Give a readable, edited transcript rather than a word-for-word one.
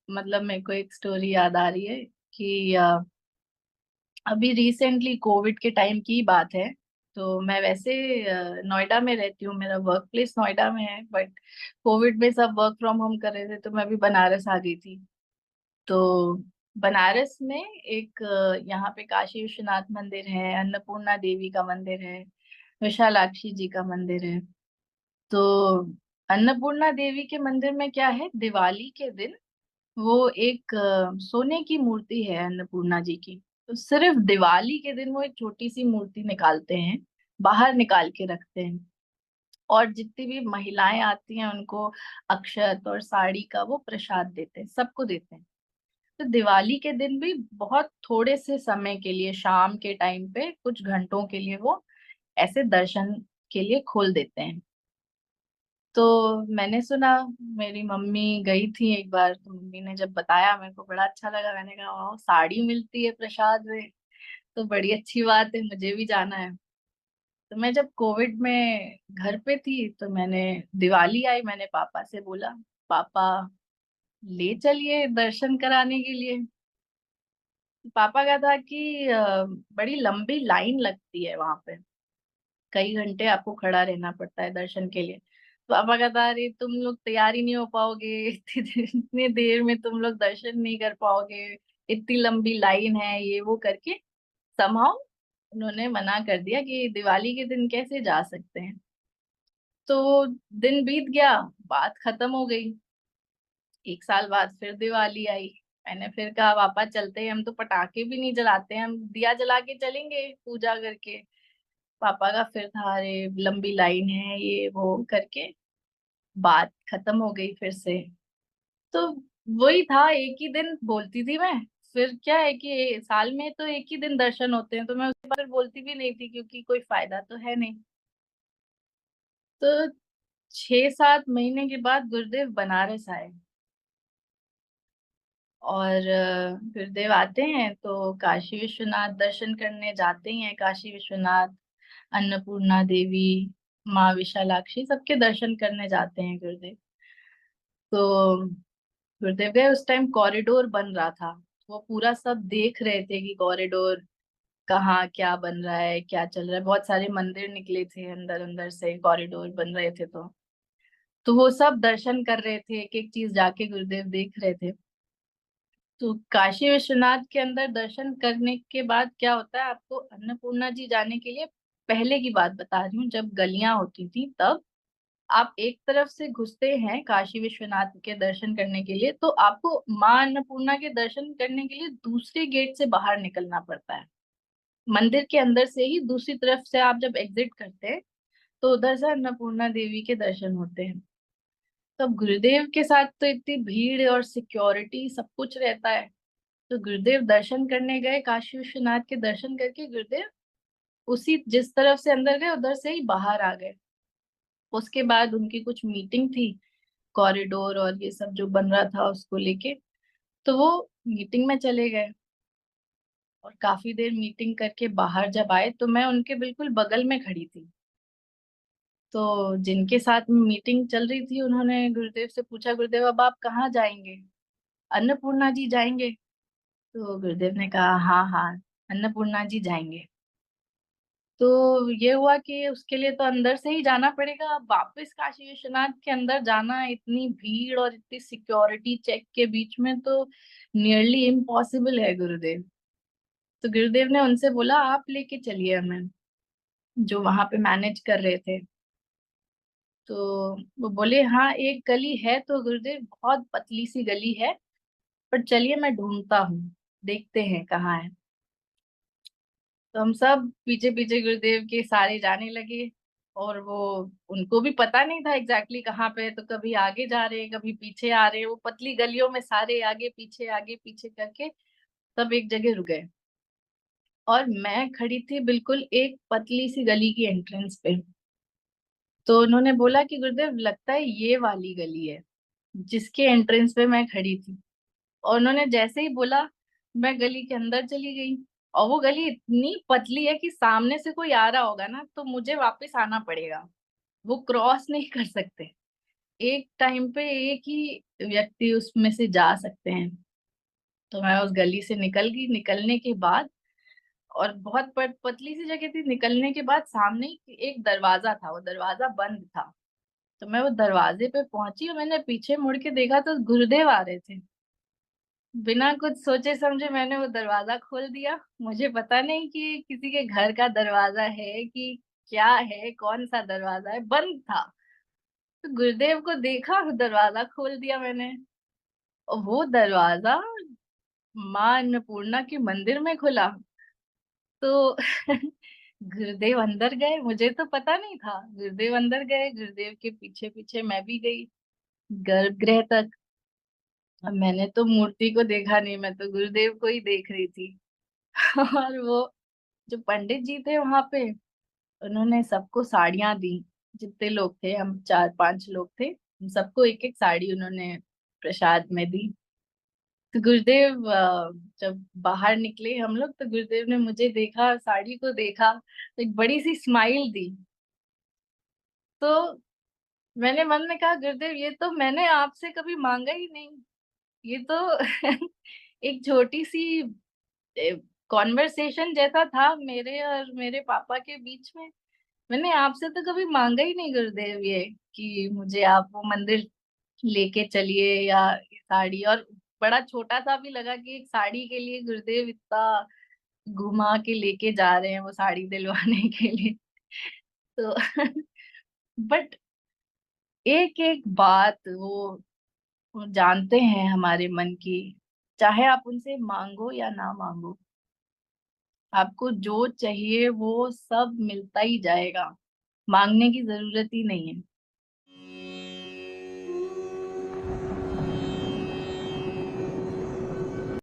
मतलब मेरे को एक स्टोरी याद आ रही है कि अभी रिसेंटली कोविड के टाइम की बात है। तो मैं वैसे नोएडा में रहती हूँ, मेरा वर्क प्लेस नोएडा में है, बट कोविड में सब वर्क फ्रॉम होम कर रहे थे तो मैं भी बनारस आ गई थी। तो बनारस में एक यहाँ पे काशी विश्वनाथ मंदिर है, अन्नपूर्णा देवी का मंदिर है, विशालाक्षी जी का मंदिर है। तो अन्नपूर्णा देवी के मंदिर में क्या है, दिवाली के दिन वो एक सोने की मूर्ति है अन्नपूर्णा जी की। तो सिर्फ दिवाली के दिन वो एक छोटी सी मूर्ति निकालते हैं, बाहर निकाल के रखते हैं, और जितनी भी महिलाएं आती हैं उनको अक्षत और साड़ी का वो प्रसाद देते हैं, सबको देते हैं। तो दिवाली के दिन भी बहुत थोड़े से समय के लिए, शाम के टाइम पे कुछ घंटों के लिए वो ऐसे दर्शन के लिए खोल देते हैं। तो मैंने सुना, मेरी मम्मी गई थी एक बार, तो मम्मी ने जब बताया मेरे को बड़ा अच्छा लगा। मैंने कहा वाह, साड़ी मिलती है प्रसाद में, तो बड़ी अच्छी बात है, मुझे भी जाना है। तो मैं जब कोविड में घर पे थी तो मैंने, दिवाली आई, मैंने पापा से बोला, पापा ले चलिए दर्शन कराने के लिए। पापा का था कि बड़ी लंबी लाइन लगती है वहां पे, कई घंटे आपको खड़ा रहना पड़ता है दर्शन के लिए। तो पापा कहता, अरे तुम लोग तैयार ही नहीं हो पाओगे, इतनी देर में तुम लोग दर्शन नहीं कर पाओगे, इतनी लंबी लाइन है, ये वो करके समहाउ उन्होंने मना कर दिया कि दिवाली के दिन कैसे जा सकते हैं। तो दिन बीत गया, बात खत्म हो गई। एक साल बाद फिर दिवाली आई। मैंने फिर कहा पापा चलते हैं, हम तो पटाखे भी नहीं जलाते हैं, हम दिया जला के चलेंगे पूजा करके। पापा का फिर था, अरे लंबी लाइन है, ये वो करके बात खत्म हो गई फिर से। तो वही था, एक ही दिन बोलती थी मैं। फिर क्या है कि साल में तो एक ही दिन दर्शन होते हैं, तो मैं उसके बाद फिर बोलती भी नहीं थी क्योंकि कोई फायदा तो है नहीं। तो 6-7 महीने के बाद गुरुदेव बनारस आए। और गुरुदेव आते हैं तो काशी विश्वनाथ दर्शन करने जाते ही हैं। काशी विश्वनाथ, अन्नपूर्णा देवी, माँ विशालाक्षी, सबके दर्शन करने जाते हैं गुरुदेव। तो गुरुदेव गए, उस टाइम कॉरिडोर बन रहा था। वो पूरा सब देख रहे थे कि कॉरिडोर कहाँ क्या बन रहा है, क्या चल रहा है। बहुत सारे मंदिर निकले थे अंदर अंदर से, कॉरिडोर बन रहे थे। तो वो सब दर्शन कर रहे थे, एक एक चीज जाके गुरुदेव देख रहे थे। तो काशी विश्वनाथ के अंदर दर्शन करने के बाद क्या होता है, आपको अन्नपूर्णा जी जाने के लिए, पहले की बात बता रही हूँ, जब गलियां होती थी तब आप एक तरफ से घुसते हैं काशी विश्वनाथ के दर्शन करने के लिए, तो आपको माँ अन्नपूर्णा के दर्शन करने के लिए दूसरे गेट से बाहर निकलना पड़ता है। मंदिर के अंदर से ही दूसरी तरफ से आप जब एग्जिट करते हैं तो उधर से अन्नपूर्णा देवी के दर्शन होते हैं। तो अब गुरुदेव के साथ तो इतनी भीड़ और सिक्योरिटी सब कुछ रहता है। तो गुरुदेव दर्शन करने गए, काशी विश्वनाथ के दर्शन करके गुरुदेव उसी जिस तरफ से अंदर गए उधर से ही बाहर आ गए। उसके बाद उनकी कुछ मीटिंग थी, कॉरिडोर और ये सब जो बन रहा था उसको लेके। तो वो मीटिंग में चले गए, और काफी देर मीटिंग करके बाहर जब आए तो मैं उनके बिल्कुल बगल में खड़ी थी। तो जिनके साथ मीटिंग चल रही थी उन्होंने गुरुदेव से पूछा, गुरुदेव अब आप कहाँ जाएंगे, अन्नपूर्णा जी जाएंगे? तो गुरुदेव ने कहा, हाँ हाँ, अन्नपूर्णा जी जाएंगे। तो ये हुआ कि उसके लिए तो अंदर से ही जाना पड़ेगा। अब वापस काशी विश्वनाथ के अंदर जाना इतनी भीड़ और इतनी सिक्योरिटी चेक के बीच में तो नियरली इम्पॉसिबल है गुरुदेव। तो गुरुदेव ने उनसे बोला, आप लेके चलिए हमें, जो वहां पे मैनेज कर रहे थे। तो वो बोले, हाँ एक गली है तो गुरुदेव, बहुत पतली सी गली है, पर चलिए मैं ढूंढता हूँ, देखते हैं कहाँ है। तो हम सब पीछे पीछे गुरुदेव के सारे जाने लगे। और वो, उनको भी पता नहीं था एग्जैक्टली कहाँ पे है, तो कभी आगे जा रहे हैं कभी पीछे आ रहे हैं, वो पतली गलियों में सारे आगे पीछे करके सब एक जगह रुक गए। और मैं खड़ी थी बिल्कुल एक पतली सी गली की एंट्रेंस पे। तो उन्होंने बोला कि गुरुदेव लगता है ये वाली गली है जिसके एंट्रेंस पे मैं खड़ी थी। और उन्होंने जैसे ही बोला, मैं गली के अंदर चली गई। और वो गली इतनी पतली है कि सामने से कोई आ रहा होगा ना तो मुझे वापस आना पड़ेगा, वो क्रॉस नहीं कर सकते। एक टाइम पे एक ही व्यक्ति उसमें से जा सकते हैं। तो मैं उस गली से निकल गई। निकलने के बाद, और बहुत पतली सी जगह थी, निकलने के बाद सामने ही एक दरवाजा था, वो दरवाजा बंद था। तो मैं वो दरवाजे पे पहुंची और मैंने पीछे मुड़ के देखा तो गुरुदेव आ रहे थे। बिना कुछ सोचे समझे मैंने वो दरवाजा खोल दिया। मुझे पता नहीं कि किसी के घर का दरवाजा है कि क्या है, कौन सा दरवाजा है, बंद था। तो गुरुदेव को देखा, दरवाजा खोल दिया मैंने। और वो दरवाजा माँ अन्नपूर्णा के मंदिर में खुला। तो गुरुदेव अंदर गए, मुझे तो पता नहीं था। गुरुदेव अंदर गए, गुरुदेव के पीछे पीछे मैं भी गई गर्भगृह तक। अब मैंने तो मूर्ति को देखा नहीं, मैं तो गुरुदेव को ही देख रही थी। और वो जो पंडित जी थे वहां पे, उन्होंने सबको साड़ियां दी। जितने लोग थे, हम 4-5 लोग थे, हम सबको एक एक साड़ी उन्होंने प्रसाद में दी। तो गुरुदेव जब बाहर निकले हम लोग, तो गुरुदेव ने मुझे देखा, साड़ी को देखा, तो एक बड़ी सी स्माइल दी। तो मैंने मन में कहा, गुरुदेव ये तो मैंने आपसे कभी मांगा ही नहीं। ये तो एक छोटी सी कॉन्वर्सेशन जैसा था मेरे और मेरे पापा के बीच में। मैंने आपसे तो कभी मांगा ही नहीं गुरुदेव ये, कि मुझे आप वो मंदिर लेके चलिए या ये साड़ी। और बड़ा छोटा सा भी लगा कि एक साड़ी के लिए गुरुदेव इतना घुमा के लेके जा रहे हैं वो साड़ी दिलवाने के लिए। तो बट एक एक बात वो जानते हैं हमारे मन की। चाहे आप उनसे मांगो या ना मांगो, आपको जो चाहिए वो सब मिलता ही जाएगा। मांगने की जरूरत ही नहीं है।